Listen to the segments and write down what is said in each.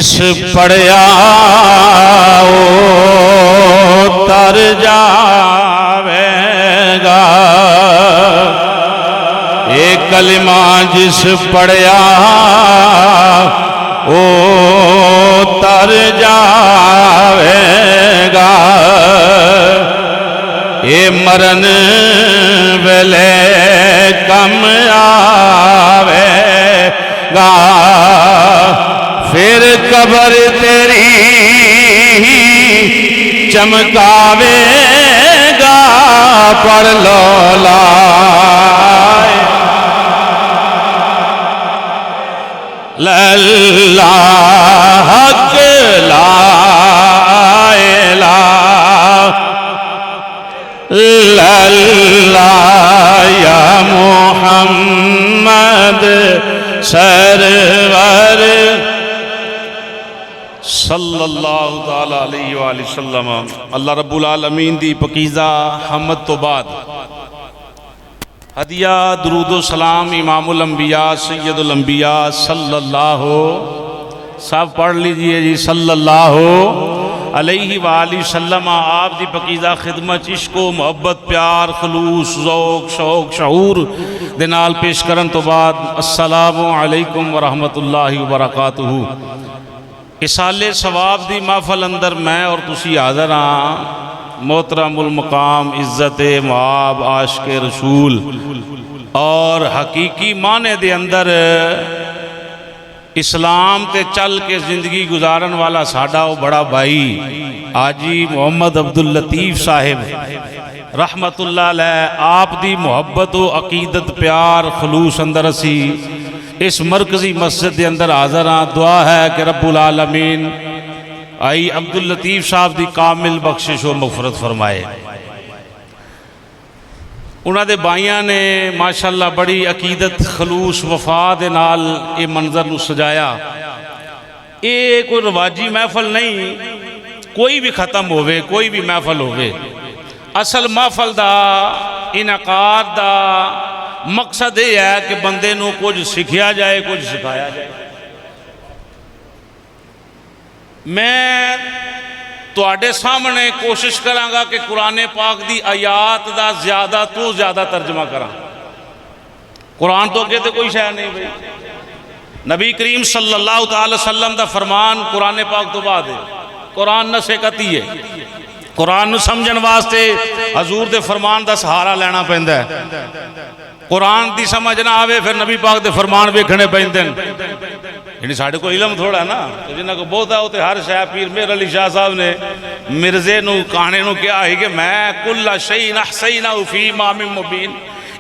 جس پڑھیا او تر جاوے گا، ایک کلمہ جس پڑھیا او تر جاوے گا، اے مرن ویلے کم آوے گا، پھر قبر تیری چمکاوے گا، پڑھ لو لا اللہ حق لا الہ الا اللہ یا محمد سرور صلی اللہ تعالیٰ علیہ وآلہ وسلم۔ اللہ رب العالمین دی پکیزہ حمد تو بعد ہدیہ درود و سلام امام الانبیاء سید الانبیاء صلی اللہ سب پڑھ لیجئے جی صلی اللہ علیہ وآلہ وسلم۔ آپ دی پکیزہ خدمت عشق و محبت پیار خلوص ذوق شوق شعور دنال پیش کرن تو بعد السلام علیکم ورحمت اللہ وبرکاتہ۔ اصال ثواب دی محفل اندر میں اور تسی حاضر ہاں، محترم المقام عزت معاب عاشق رسول اور حقیقی معنی دے اندر اسلام تے چل کے زندگی گزارن والا ساڈا وہ بڑا بھائی حاجی محمد عبداللطیف صاحب رحمت اللہ علیہ، آپ دی محبت و عقیدت پیار خلوص اندر اسی اس مرکزی مسجد دے اندر حاضر ہاں۔ دعا ہے کہ رب العالمین آئی عبداللطیف صاحب دی کامل بخشش و مغفرت فرمائے۔ انہاں دے بائیاں نے ماشاءاللہ بڑی عقیدت خلوص وفا دے نال یہ منظر نو سجایا۔ یہ کوئی رواجی محفل نہیں، کوئی بھی ختم ہوئے کوئی بھی محفل ہوئے، اصل محفل دا انعقاد دا مقصد یہ ہے کہ بندے نو کچھ سکھیا جائے کچھ سکھایا جائے۔ میں تواڈے سامنے کوشش کراں گا کہ قرآن پاک دی آیات دا زیادہ تو زیادہ ترجمہ کراں۔ قرآن تو اگے تے کوئی شے نہیں بھئی، نبی کریم صلی اللہ تعالی وسلم دا فرمان قرآن پاک تو بعد ہے، قرآن نصیحتی ہے، قرآن نو سمجھن واسطے حضور دے فرمان دا سہارا لینا پیندا ہے۔ قرآن دی سمجھ نہ آوے پھر نبی پاک دے فرمان ویکھنے پیندے ہیں۔ یعنی ساڑھے کو علم تھوڑا ہے نا، جنہاں کو بہت ہے ہوتے ہر شاہ پیر میر علی شاہ صاحب نے مرزے نو کہانے نو کیا ہے کہ میں کل شیء احصینہ فی امام مبین۔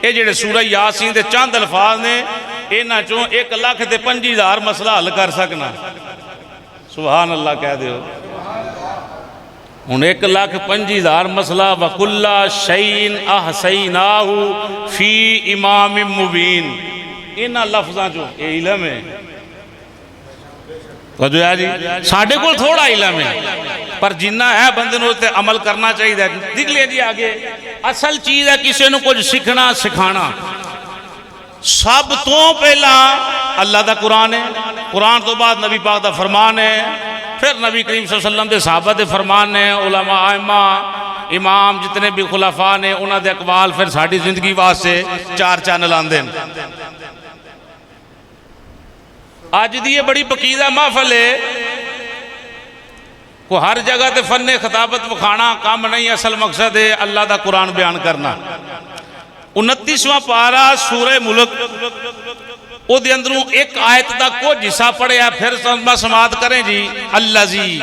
یہ جڑے سورہ یاسین دے چند الفاظ نے انہاں چوں 1,25,000 مسئلہ حل کر سکنا۔ سبحان اللہ کہہ دیو ہن 1,25,000 مسئلہ وَكُلَّ شَيْءٍ أَحْصَيْنَاهُ فِي إِمَامٍ مُبِينٍ، انہاں لفظاں جو یہ علم ہے جی ساڑھے کو تھوڑا علم ہے پر جنہ ہے بندے نو تے عمل کرنا چاہیے۔ دیکھ لیں جی آگے اصل چیز ہے کسی نو کچھ سکھنا سکھانا۔ سب تو پہلا اللہ دا قرآن ہے، قرآن تو بعد نبی پاک دا فرمان ہے، پھر نبی کریم صلی اللہ علیہ وسلم دے صحابہ دے فرمان ہے، علماء ائمہ امام جتنے بھی خلفاء نے انہاں دے اقوال پھر ساڑھی زندگی واسطے 4 چینل آندے ہیں۔ آج دی یہ بڑی پکیزہ محفل ہے، کو ہر جگہ تے فن خطابت وکھانا کام نہیں، اصل مقصد ہے اللہ دا قرآن بیان کرنا۔ 29واں پارہ سورہ ملک او دے اندروں ایک آیت دا کو جسا پڑھے ہے، پھر سماعت کریں جی۔ الذی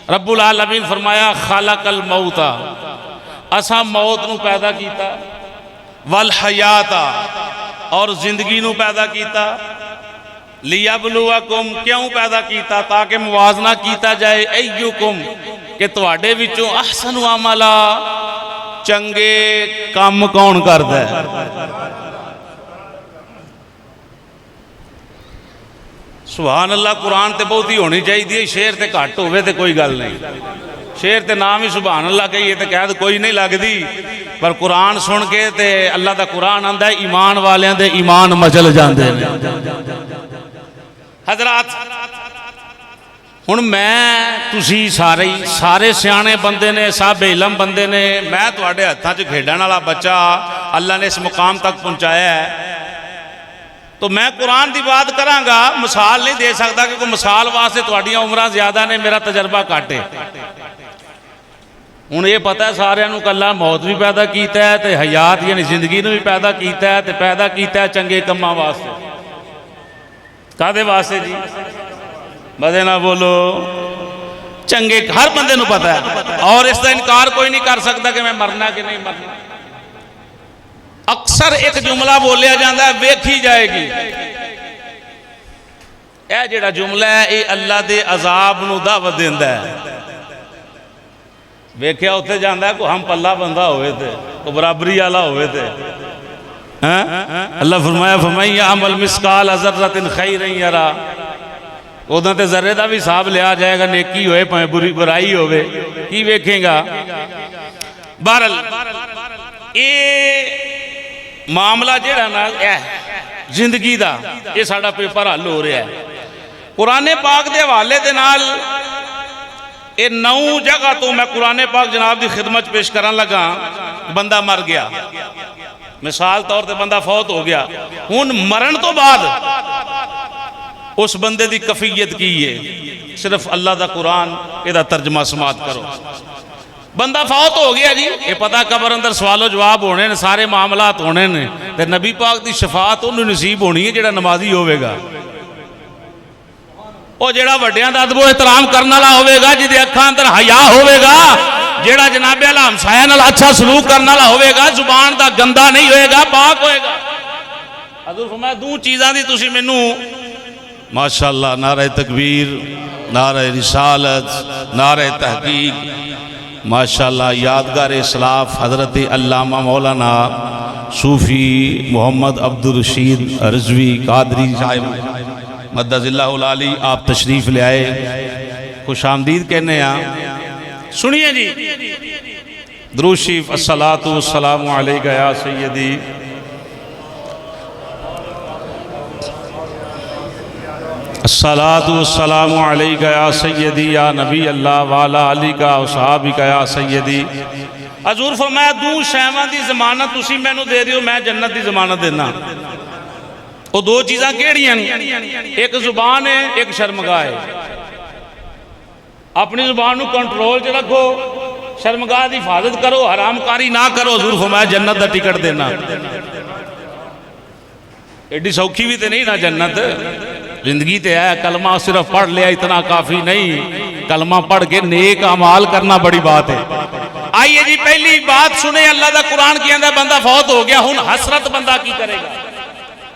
رب العالمین فرمایا خالق الموت، اسا موت نو پیدا کیتا، والحیات اور زندگی نو پیدا کیتا، لیبلوکم کیوں پیدا کیتا تاکہ موازنہ کیتا جائے، ایوکم کہ تواڈے وچوں احسن عملا چنگے کام کون کردا ہے۔ سبحان اللہ، قرآن تے بہت ہی ہونی چاہیے، شعر تے گھٹ ہوئے تے کوئی گل نہیں، شعر تے نام ہی سبحان اللہ کہیے تے قید کوئی نہیں لگ دی، پر قرآن سن کے تے اللہ دا قرآن آندا ہے ایمان والیاں دے ایمان مچل جاندے ہیں۔ حضرات ہن میں تسی سارے سیانے بندے نے، صاحب علم بندے نے، میں تواڈے ہتھاں 'چ کھیڈن والا بچہ اللہ نے اس مقام تک پہنچایا ہے، تو میں قرآن دی بات کراں گا، مثال نہیں دے سکتا کہ کوئی مثال واسطے تواڈیاں عمراں زیادہ نے، میرا تجربہ گھٹ ہے۔ ہن یہ پتہ ہے سارے نوں کہ اللہ موت بھی پیدا کیتا ہے تے حیات یعنی زندگی نوں بھی پیدا کیتا ہے تے پیدا کیتا ہے چنگے کماں واسطے۔ کادے واسطے جی؟ بدے نہ بولو، چنگے، ہر بندے نوں پتہ ہے، اور اس کا انکار کوئی نہیں کر سکتا کہ میں مرنا کہ نہیں مرنا۔ اکثر ایک جملہ بولیا جاتا ہے ویکھی جائے گی، اے جڑا جملہ ہے یہ اللہ دے عذاب نو دعوت دیندا ہے۔ ویکھیا اتنے جانا ہے کوئی ہم پلہ بندہ ہوئے تھے، کوئی برابری والا ہوئے تھے۔ اللہ فرمایا فَمَن يَعْمَلْ مِثْقَالَ ذَرَّةٍ خَيْرًا يَرَهُ، ادھاں تے ذرے دا بھی حساب لیا جائے گا، نیکی ہوئے پائیں برائی ہوئے، کی ویکھیں گا۔ بہرحال یہ معاملہ جڑا نا زندگی دا، یہ ساڈا پیپر حل ہو رہا ہے قرآن پاک دے حوالے دے نال۔ یہ 9 جگہ تو میں قرآن پاک جناب دی خدمت پیش کرن لگا، بندہ مر گیا، مثال طور تے بندہ فوت ہو گیا، ہن مرن تو بعد اس بندے دی کفیت کی ہے، صرف اللہ دا قرآن یہ دا ترجمہ سماعت کرو۔ بندہ فوت ہو گیا جی، یہ پتہ قبر اندر سوال و جواب ہونے نے، سارے معاملات ہونے نے، تے نبی پاک دی شفاعت انہوں نصیب ہونی ہے جڑا نمازی ہوئے گا، وہ جڑا وڈیاں دا ادب و احترام کرنا لا ہوئے گا، جدے اکھاں اندر حیا ہوئے گا، جڑا جناب اعلیٰ ہمسایہ نال اچھا سلوک کرنا لا ہوئے گا، زبان دا گندا نہیں ہوئے گا، پاک ہوئے گا۔ حضور فرمایا 2 چیزاں دی تسی مینوں ماشاءاللہ، نعرہ تکبیر، نعرہ رسالت، نعرہ تحقیق، ماشاءاللہ یادگار اسلاف حضرت علامہ مولانا صوفی محمد عبدالرشید رضوی قادری صاحب مدد اللہ العالی آپ تشریف لے آئے، خوش آمدید کہنے ہیں۔ سنیے جی درود شریف، الصلاۃ والسلام علیکہ یا سیدی، الصلاۃ والسلام علیکہ یا سیدی یا نبی اللہ وعلا علیکہ وصحابکہ یا سیدی۔ حضور فرمایا 2 شیواں دی ضمانت تسی میں نو دے دیو، میں جنت دی ضمانت دینا۔ وہ 2 چیزاں کیڑی ہیں؟ ایک زبان ہے، ایک شرمگاہ ہے۔ اپنی زبان نو کنٹرول چ رکھو، شرمگاہ دی حفاظت کرو، حرام کاری نہ کرو، حضور فرمایا جنت دا ٹکٹ دینا۔ ایڈی سوکھی بھی تے نہیں نا جنت، زندگی تے ہے، کلمہ صرف پڑھ لیا اتنا کافی نہیں، کلمہ پڑھ کے نیک اعمال کرنا بڑی بات ہے۔ آئیے جی پہلی بات سنیں، اللہ دا قرآن کی اندر بندہ فوت ہو گیا، ہن حسرت بندہ کی کرے گا؟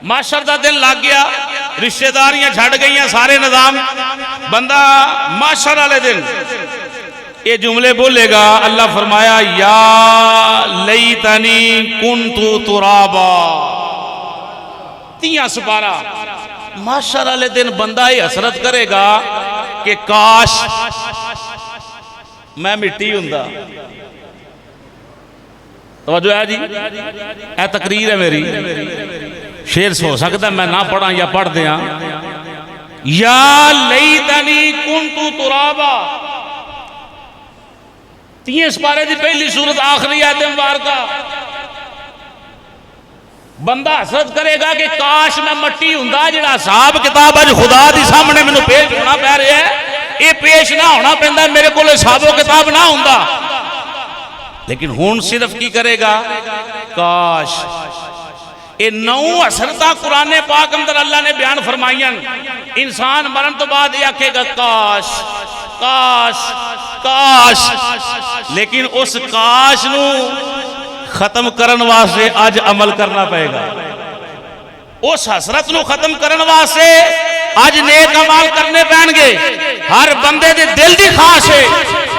معاشر دا دن لگ گیا، رشتہ داریاں جھڑ گئیاں، سارے نظام، بندہ معاشر والے دن یہ جملے بولے گا، اللہ فرمایا یا لیتنی کنت ترابا، 3 سپارہ۔ معاشر والے دن بندہ یہ حسرت کرے گا کہ کاش میں مٹی ہوندا۔ توجہ ہے جی، اے تقریر ہے میری، شعر ہو سکتا ہے میں نہ پڑھاں یا پڑھ دیاں۔ یا لیتنی کنت ترابا، 3 سپارے دی پہلی سورت آخری آیت مبارکہ۔ بندہ حسرت کرے گا کہ کاش میں مٹی ہوندا، جڑا حساب کتاب اج خدا دی سامنے مینوں پیش ہونا پہ رہا ہے، یہ پیش نہ ہونا پیندا، میرے کول حساب و کتاب نہ ہوندا۔ لیکن ہون صرف کی کرے گا؟ کاش۔ یہ 9 حسرتاں قرآن پاک اندر اللہ نے بیان فرمائیاں، انسان مرن تو بعد یہ آکھے گا کاش کاش کاش، لیکن اس کاش نو ختم کرن واسطے آج عمل کرنا پائے گا۔ اس حسرت نو ختم کرن واسطے آج نیک عمال کرنے پہن گے۔ ہر بندے دے دل دی خواہش ہے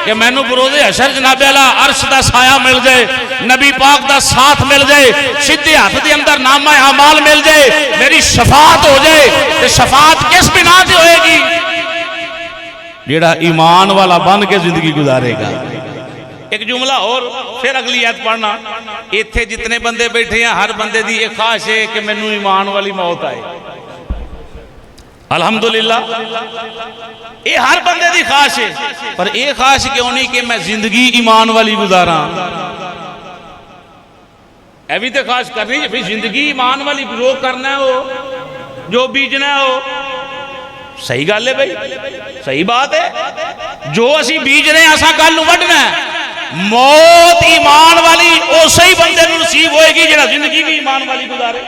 کہ میں نو بروز حشر جناب اعلیٰ عرش دا سایہ مل جائے، نبی پاک دا ساتھ مل جائے، سیدھے ہاتھ دے اندر نامہ اعمال مل جائے، میری شفاعت ہو جائے۔ تے شفاعت کس بنا تے ہوئے گی؟ جیڑا ایمان والا بن کے زندگی گزارے گا۔ ایک جملہ اور پھر اگلی آیت پڑھنا، ایتھے جتنے بندے بیٹھے ہیں ہر بندے دی ایک خواہش ہے کہ مینوں ایمان والی موت آئے۔ الحمدللہ یہ ہر بندے دی خواہش ہے، پر یہ خواہش کیوں نہیں کہ میں زندگی ایمان والی گزارا؟ اے بھی تو خواہش کرنی ہے پھر زندگی ایمان والی جو کرنا ہے ہو، جو بیجنا ہے ہو۔ صحیح گل ہے بھائی، صحیح بات ہے، جو اسی بیج رہے ہیں اسا کل وڈنا ہے۔ موت ایمان والی اسی ہی بندے نصیب ہوئے گی جڑا زندگی بھی ایمان والی گزارے۔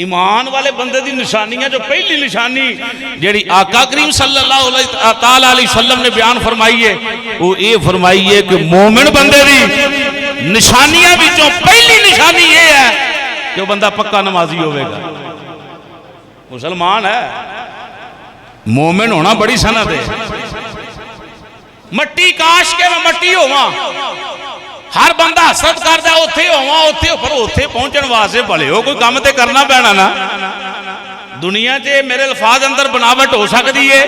ایمان والے بندے دی نشانیاں جو پہلی نشانی جیڑی آقا کریم صلی اللہ علیہ وسلم نے بیان فرمائی ہے وہ یہ فرمائی ہے کہ مومن بندے دی نشانیاں بھی جو پہلی نشانی یہ ہے کہ وہ بندہ پکا نمازی ہوئے گا، مسلمان ہے، مومن ہونا بڑی سند ہے۔ مٹی کاش کے میں مٹی ہوا، ہر بندہ حسرت کرتا ہے اوتھے ہوا اوتھے، پر اوتھے پہنچن واسطے بھلے ہو کوئی کام تے کرنا پینا نا۔ دنیا تے میرے الفاظ اندر بناوٹ ہو سکتی ہے،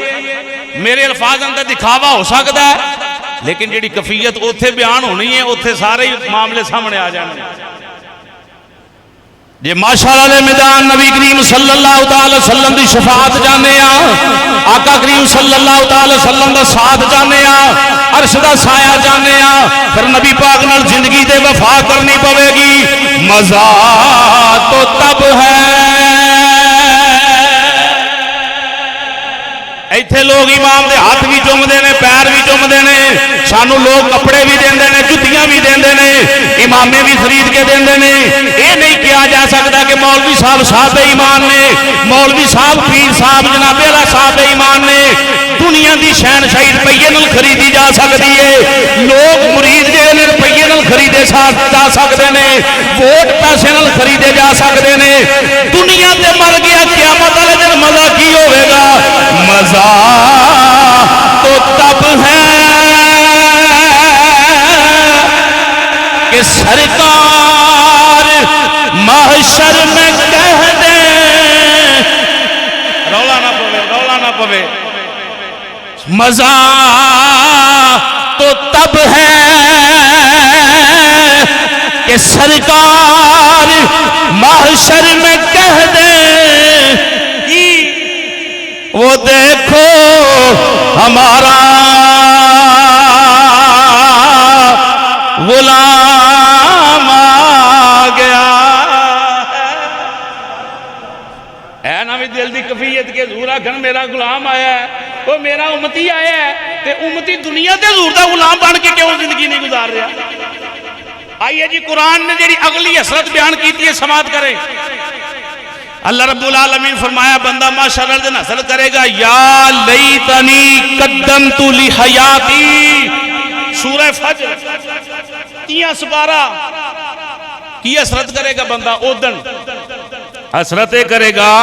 میرے الفاظ اندر دکھاوا ہو سکتا ہے، لیکن جیڑی کفیت اوتھے بیان ہونی ہے اوتھے سارے معاملے سامنے آ جانے۔ یہ ماشاءاللہ میدان نبی کریم صلی اللہ تعالی وسلم دی شفاعت جانے آقا کریم صلی اللہ تعالی وسلم دا ساتھ جانے عرش دا سایہ جانے پھر نبی پاک نال زندگی دے وفا کرنی پوے گی۔ مزہ تو تب ہے ایتھے لوگ امام دے ہاتھ بھی چوم دینے، پیر بھی چوم دینے، سانو لوگ کپڑے بھی دین دینے، جتیاں بھی دین دینے، امامے بھی خرید کے دین دینے۔ یہ نہیں کیا جا سکتا کہ مولوی صاحب صاحب ایمان نے، مولوی صاحب پیر صاحب جناب والا صاحب ایمان نے۔ دنیا دی شہن شاہی روپیے نال خریدی جا سکتی ہے، لوگ مرید جڑے نے روپیے نال خریدے جا سکتے ہیں، ووٹ پیسے نال خریدے جا سکتے ہیں۔ دنیا تے مر گیا، قیامت والے دن مزہ کی ہوئے گا؟ مزہ تو تب ہے کہ سرکار محشر میں کہہ دے، رولا نہ پوے، رولا نہ پوے۔ مزہ تو تب ہے کہ سرکار محشر میں کہہ دے، وہ دیکھو ہمارا غلام آ گیا۔ اے نا بھی دل دی کفیت کے حضور آکھن میرا غلام آیا ہے، وہ میرا امتی آیا ہے، تے امتی دنیا تے حضور دا غلام بن کے کیوں زندگی نہیں گزار رہا؟ آئیے جی قرآن نے جیڑی اگلی حسرت بیان کیتی ہے سماعت کریں۔ اللہ رب العالمین فرمایا بندہ ماشاءاللہ دن حاصل کرے گا یا لیتنی قدمت لحیاتی، سورہ فجر 30 سپارہ کی حسرت کرے گا بندہ اودن حسرت کرے گا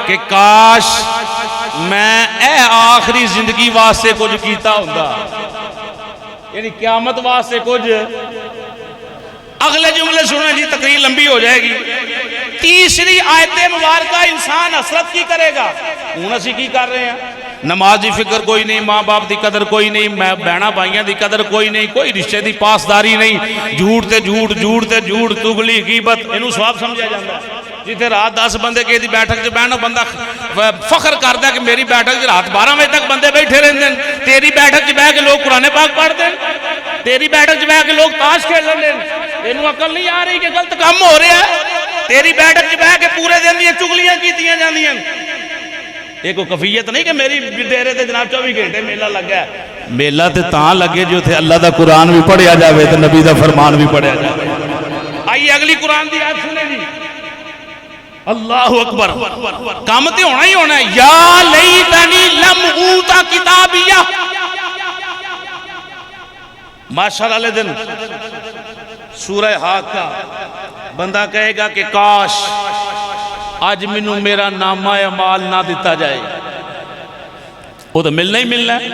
کہ کاش میں اے آخری زندگی واسطے کچھ کیتا ہوندہ، یعنی قیامت واسطے کچھ۔ اگلے جملے سنیں جی تقریر لمبی ہو جائے گی۔ تیسری آیت مبارکہ انسان حسرت کی کرے گا، ہوں اسی کی کر رہے ہیں؟ نماز دی فکر کوئی نہیں، ماں باپ دی قدر کوئی نہیں، بہنا بھائیاں دی قدر کوئی نہیں، کوئی رشتے دی پاسداری نہیں، جھوٹ تے جھوٹ، جھوٹ تے جھوٹ، تغلی غیبت، انہوں ثواب سمجھا جاتا ہے۔ جیتے رات 10 بندے کے دی بیٹھک سے بہنا بندہ فخر کرتا ہے کہ میری بیٹھک سے رات 12 بجے تک بندے بیٹھے رہتے ہیں، تیری بیٹھک سے بہ کے لوگ قرآن پاک پڑھتے ہیں، تیری بیٹھک سے بہ کے لوگ تاش کھیل رہے ہیں، انہوں عقل نہیں آ رہی کہ غلط کام ہو رہا ہے، تیری بیٹھک سے بہ کے پورے دن دیا چگلیاں کیتیاں جاندیاں۔ یہ کوئی کفیت نہیں کہ میری ڈیرے تے جناب 24 گھنٹے میلہ لگا ہے۔ میلہ تے تاں لگے جو تھے اللہ دا قرآن بھی پڑھیا جاوے تے نبی دا فرمان بھی پڑھیا جاوے۔ آئیے اگلی قرآن دی آیت سنیں جی، اللہ اکبر، کام تے ہونا ہی ہونا ہے۔ یا لیتنی لم اوتا کتابیہ، ماشاءاللہ دن سورہ حاقہ بندہ کہے گا کہ کاش آج منو میرا نامہ اعمال نہ دیتا جائے، وہ تو ملنا ہی ملنا ہے۔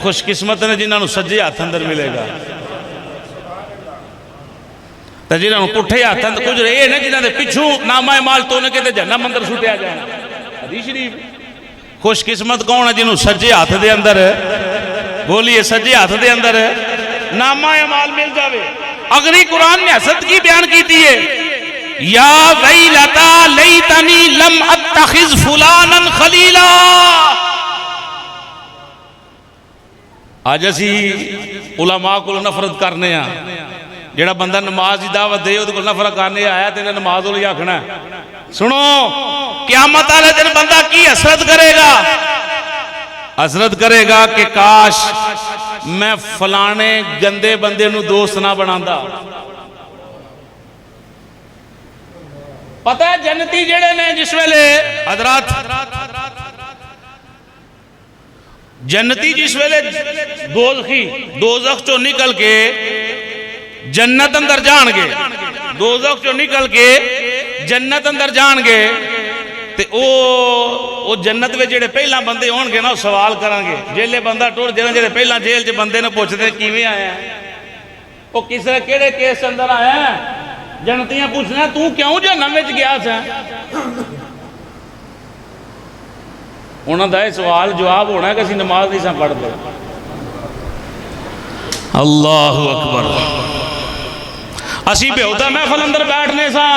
خوش قسمت نے جنہاں نو سجے ہاتھ اندر ملے گا، تو جنہاں نو پٹھے ہاتھ اندر کچھ رہے ہیں جنہاں دے پچھوں نامہ اعمال تو نے کہتے جہنم اندر سٹیا جانا۔ حدیث شریف خوش قسمت کون ہے جنہوں سجے ہاتھ دے اندر، بولیے سجے ہاتھ دے اندر نامہ اعمال مل جاوے۔ اگلی قرآن نے حسد کی بیان کی دیئے یا ویلتا لیتنی لم اتخذ فلانا خلیلا. آج اسی علماء کو نفرت کرنے ہیں. جڑا بندہ نماز دی دعوت دے وہ نفرت کرنے آیا تو نماز والی آخنا سنو قیامت والے دن بندہ کی حسرت کرے گا؟ حسرت کرے گا کہ کاش میں فلانے گندے بندے نو دوست نہ بناتا. پتہ ہے جنتی جڑے نے جس ویلے حضرات جنتی جس ویلے دوزخ چو نکل کے جنت اندر جان گے، دوزخ چو نکل کے جنت اندر جان گے تے او جنت میں جڑے پہلا بندے ہون گے نا سوال کرن گے. جیلے بندہ ٹور جڑے جڑے پہلا جیل چ بندے نے پوچھتے کیویں آیا ہے، او کس طرح کیڑے کیس اندر آیا ہے. جنتیاں پوچھنا تو کیوں جہنم وچ گیا سا؟ انہاں دا سوال جواب ہونا ہے کہ اسی نماز نہیں سا پڑھتے. اللہ اکبر. اسی بےہودہ محفل اندر بیٹھنے سا،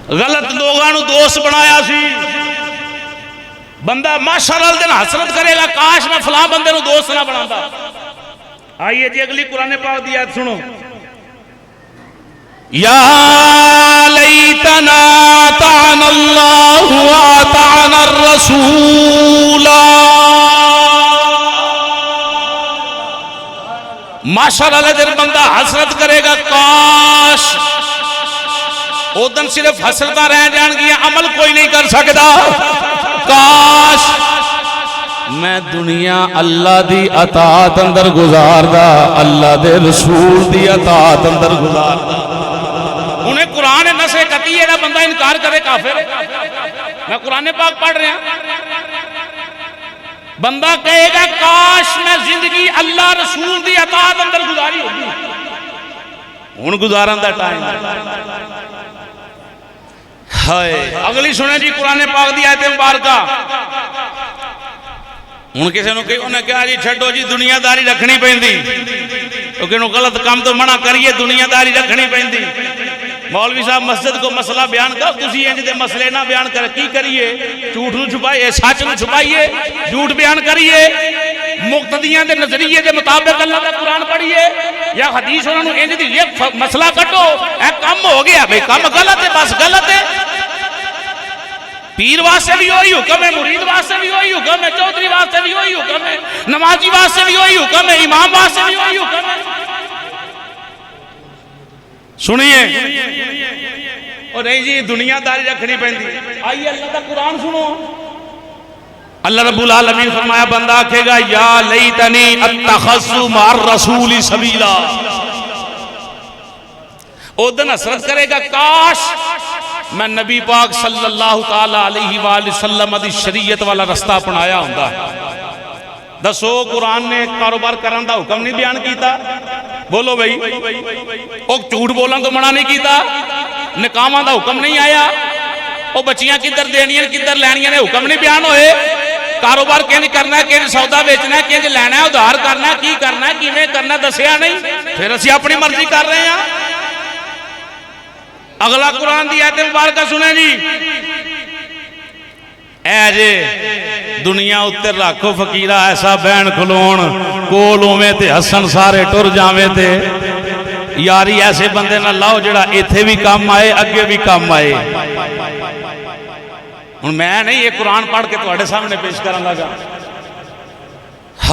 غلط لوگاں نو دوست بنایا سی. بندہ ماشاءاللہ دن حسرت کرے گا کاش میں فلاں بندے نو دوست نہ بناتا. آئیے جی اگلی قرآن پاک دی آیت سنو. یا لیتنا اطعنا اللہ واطعنا الرسول. ماشاءاللہ دن بندہ حسرت کرے گا کاش او دن صرف حسرتہ رہ جان گیا، عمل کوئی نہیں کر سکتا. کاش میں دنیا اللہ دی اطاعت اندر گزار دا، اللہ دے رسول دی اطاعت اندر گزار دا. انہیں قرآن نصر کتی ہے نا بندہ انکار کرے کافر ہے. میں قرآن پاک پڑھ رہا ہوں. بندہ کہے گا کاش میں زندگی اللہ رسول دی اطاعت اندر گزاری ہوگی. ہن گزارن دا ٹائم ہے. اگلی سنیں جی قرآن پاک دی آیت مبارکہ. ہن کسی نے کہ انہیں کہا جی چھڈو جی دنیا داری رکھنی پیندی کیونکہ انہوں غلط کام تو منع کریے دنیا داری رکھنی پیندی. مولوی صاحب مسجد کو مسئلہ بیان کر تسی انج دے مسئلے نہ بیان کر کی کریے؟ جھوٹ نو چھپائیے، سچ نو چھپائیے، جھوٹ بیان کریے، مقتدیاں دے نظریے دے مطابق اللہ کا قرآن پڑھیے یا حدیث انہوں نے انج دی یہ مسئلہ کٹو. اے کم ہو گیا بھئی کم غلط ہے، بس غلط ہے. پیر واسطے بھی وہی حکم ہے، مرید واسطے بھی وہی حکم ہے، چودھری واسطے بھی وہی حکم ہے، نمازی واسطے بھی وہی حکم ہے، امام واسطے بھی وہی حکم ہے. سنیے اور نہیں جی دنیا داری رکھنی پہنی. آئیے اللہ کا قرآن سنو. اللہ رب العالمین فرمایا بندہ آکھے گا یا لیتنی اتخذت مع الرسول سبیلا. او دن حسرت کرے گا کاش میں نبی پاک صلی اللہ تعالی علیہ وآلہ وسلم دی شریعت والا رستہ اپنایا ہوندا. دسو قرآن نے کاروبار کرن دا حکم نہیں بیان کیتا؟ بولو بھئی. او جھوٹ بولن تو منع نہیں کیتا؟ نکاحاں دا حکم نہیں آیا؟ او بچیاں کدھر دینیاں کدھر لینیاں نے حکم نہیں بیان ہوئے؟ کاروبار کنج کرنا ہے، کنج سودا بیچنا ہے، کنج لینا ہے، ادھار کرنا ہے، کی کرنا ہے، کیویں کرنا ہے دسیا نہیں؟ پھر اسی اپنی مرضی کر رہے ہیں. اگلا قرآن دی آیت مبارکہ سنیں جی. اے جے دنیا اتر رکھو فقیرہ ایسا بین کھلون کولوں میں تے حسن سارے ٹر جاویں تے یاری ایسے بندے نہ لاؤ جڑا ایتھے بھی کام آئے اگے بھی کام آئے. میں نہیں یہ قرآن پڑھ کے تواڈے سامنے پیش کروں گا.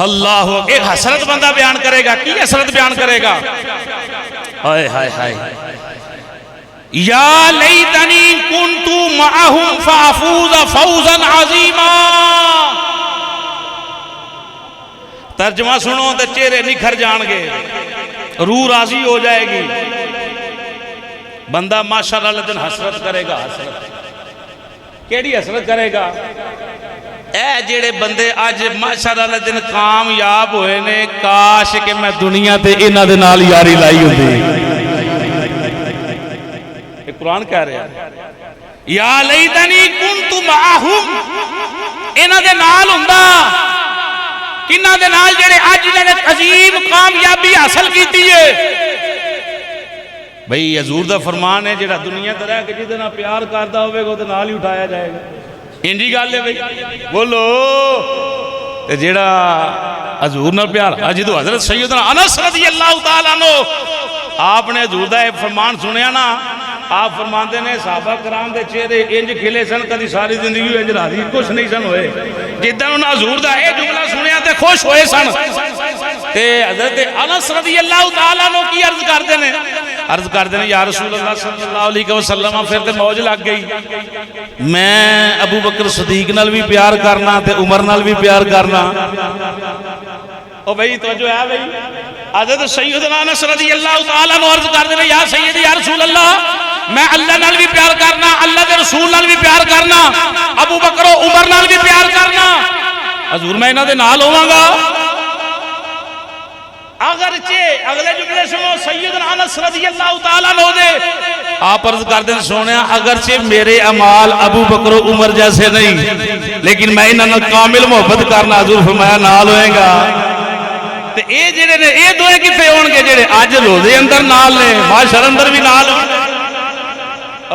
اللہ ایک حسرت بندہ بیان کرے گا. کی حسرت بیان کرے گا؟ ہائے ہائے ہائے یا لیتنی کنت معہم فافوز فوزا عظیما. ترجمہ سنو تو چہرے نکھر جان گے، روح راضی ہو جائے گی. بندہ ماشاءاللہ دن حسرت کرے گا. حسرت کیڑی حسرت کرے گا؟ اے جڑے بندے آج ماشاءاللہ دن کامیاب ہوئے نے کاش کہ میں دنیا تے انہاں دے نال یاری لائی ہوندی. قرآن کہہ رہے ہیں یا لیتنی کنت معہم. انہاں دے نال ہوندا کنہاں دے نال جڑے اج نے عظیم کامیابی حاصل کیتی ہے. بھئی حضور دا فرمان ہے جڑا دنیا تے رہ کے جدے نال پیار کردا ہوے گا تے نال ہی اٹھایا جائے گا. انجی گل ہے بھئی بولو. تے جڑا حضور نال پیار جدوں حضرت سیدنا انس رضی اللہ تعالیٰ عنہ آپ نے حضور دا فرمان سنیا نا, آپ فرماندے نے صحابہ کرام دے چہرے انج کھلے سن کدی ساری زندگی انج راضی خوش نہیں سن ہوئے. جدن انہاں حضور دا اے جملہ سنیا تے خوش ہوئے سن. تے حضرت انس رضی اللہ تعالیٰ عنہ کی عرض کردے نے, عرض کردے نے یا رسول اللہ صلی اللہ علیہ وسلم پھر تے موج لگ گئی, میں ابو بکر صدیق نال بھی پیار کرنا تے عمر نال بھی پیار کرنا. او بھئی توجہ ہے بھئی. حضرت سیدنا انس رضی اللہ تعالیٰ عنہ عرض کردے نے یا سیدی یا رسول اللہ میں اللہ نال بھی پیار کرنا, اللہ دے رسول نال بھی پیار کرنا, ابو بکر و عمر نال بھی پیار کرنا. حضور میں انہاں دے نال ہوواں گا. اگرچہ اگلے جملے سنو سیدنا انس رضی اللہ تعالیٰ عنہ دے آپ عرض کردے سونے اگرچہ میرے اعمال ابو بکر و عمر جیسے نہیں لیکن میں انہاں نال کامل محبت کرنا. حضور فرمایا نال ہوئے گا. تے اے جڑے نے اے دوئے کتے ہون گے جڑے اج روزے اندر نال نے معاشر اندر بھی نال ہون.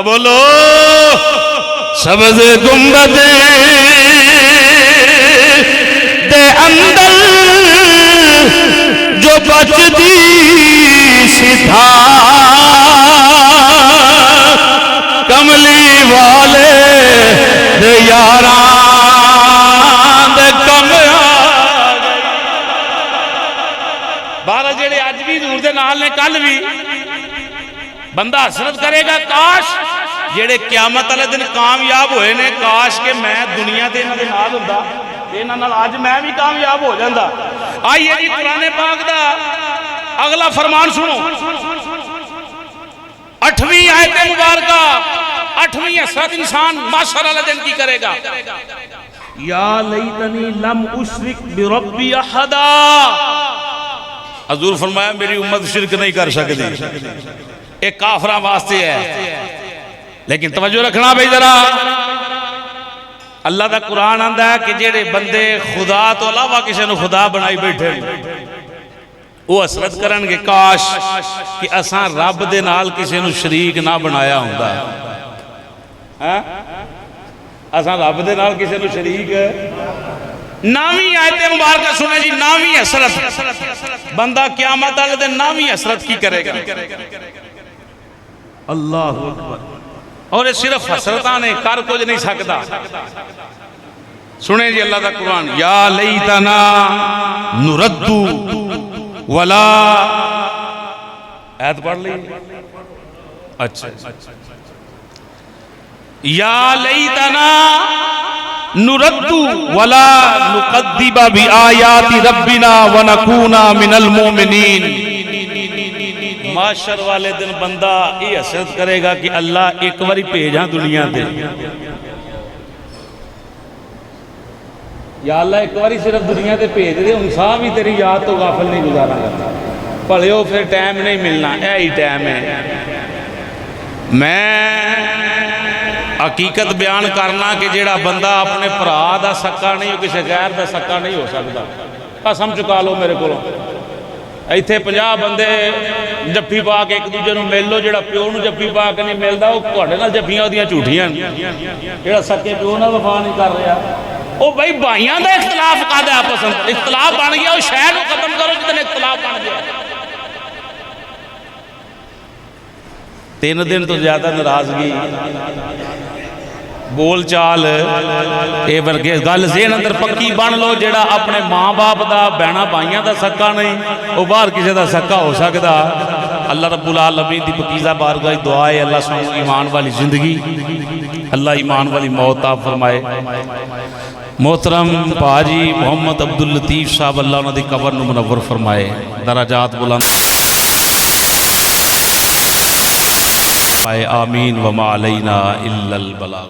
بولو سبز گنبد دے اندر جو بچدی سدھا کملی والے دے یاراں دے کم بارہ جڑے اج بھی حضور دے نال نے کل بھی بندہ حسرت کرے گا کاش جڑے قیامت والے دن کامیاب ہوئے نے کاش کہ میں دنیا تے انہاں دے نال ہوندا انہاں نال اج میں بھی کامیاب ہو جاندا. آئیے جی قرآن پاک دا اگلا فرمان سنو 8ویں آیت مبارکہ 8ویں حسرت انسان معاشر والے دن کی کرے گا. یا لیتنی لم اشرک بربی احدا. حضور فرمایا میری امت شرک نہیں کر سکتی. ایک کافرہ واسطے ہے لیکن توجہ رکھنا بھئی ذرا اللہ دا قرآن آندا ہے کہ جڑے بندے خدا تو علاوہ کسی نے خدا بنائی بیٹھے وہ حسرت کرن گے کاش کہ اساں رب دے نال کسی نے شریک نہ بنایا ہوندا. اساں رب دے نال کسی نے شریک 9ویں آیت مبارکہ سنے جی. 9ویں حسرت بندہ قیامت والے دن 9ویں حسرت کی کرے گا. اللہ اکبر. اور یہ صرف حسرتاں نے کر کچھ نہیں سکتا. سنیں جی اللہ دا قرآن یا لیتنا نردو ولا آیت پڑھ لی. اچھا یا لیتنا نردو ولا نقدب بآیات ربنا ونکونا من المؤمنین. معاشر والے دن بندہ یہ حسرت کرے گا کہ اللہ ایک باری بھیجاں دنیا دے. یا اللہ ایک باری صرف دنیا دے بھیج دے ہن ساہ بھی تیری یاد تو غافل نہیں گزارا کرتا. پڑھیو پھر ٹائم نہیں ملنا یہی ٹائم ہے. میں حقیقت بیان کرنا کہ جیڑا بندہ اپنے بھرا دا سکا نہیں ہو کسی غیر دا سکا نہیں ہو سکتا. قسم چکا لو میرے کو ایتھے 50 بندے جفی پا کے ایک دوجے نوں مل لو. جڑا پیو نوں جفی پا کے نہیں ملدا او تواڈے نال جفیاں اودیاں جھوٹیاں. جڑا سکے پیو نال وفا نہیں کر رہا او بھائی بھائیاں دا اختلاف کادا آپس میں اختلاف بن گیا. او شے نوں ختم کرو جتنے اختلاف بن گیا. 3 دن تو زیادہ ناراضگی بول چال اے ورگے گل ذہن اندر پکی بن لو. جڑا اپنے ماں باپ دا بہنا بھائیاں دا سکا نہیں وہ باہر کسی دا سکا ہو سکتا. اللہ رب العالمین دی پکیزہ بارگاہ دعا ہے اللہ سانوں ایمان والی زندگی اللہ ایمان والی موت عطا فرمائے. محترم پاجی محمد عبداللطیف صاحب اللہ انہاں دی قبر نو منور فرمائے درجات بلند آمین وما علینا الا البلاغ.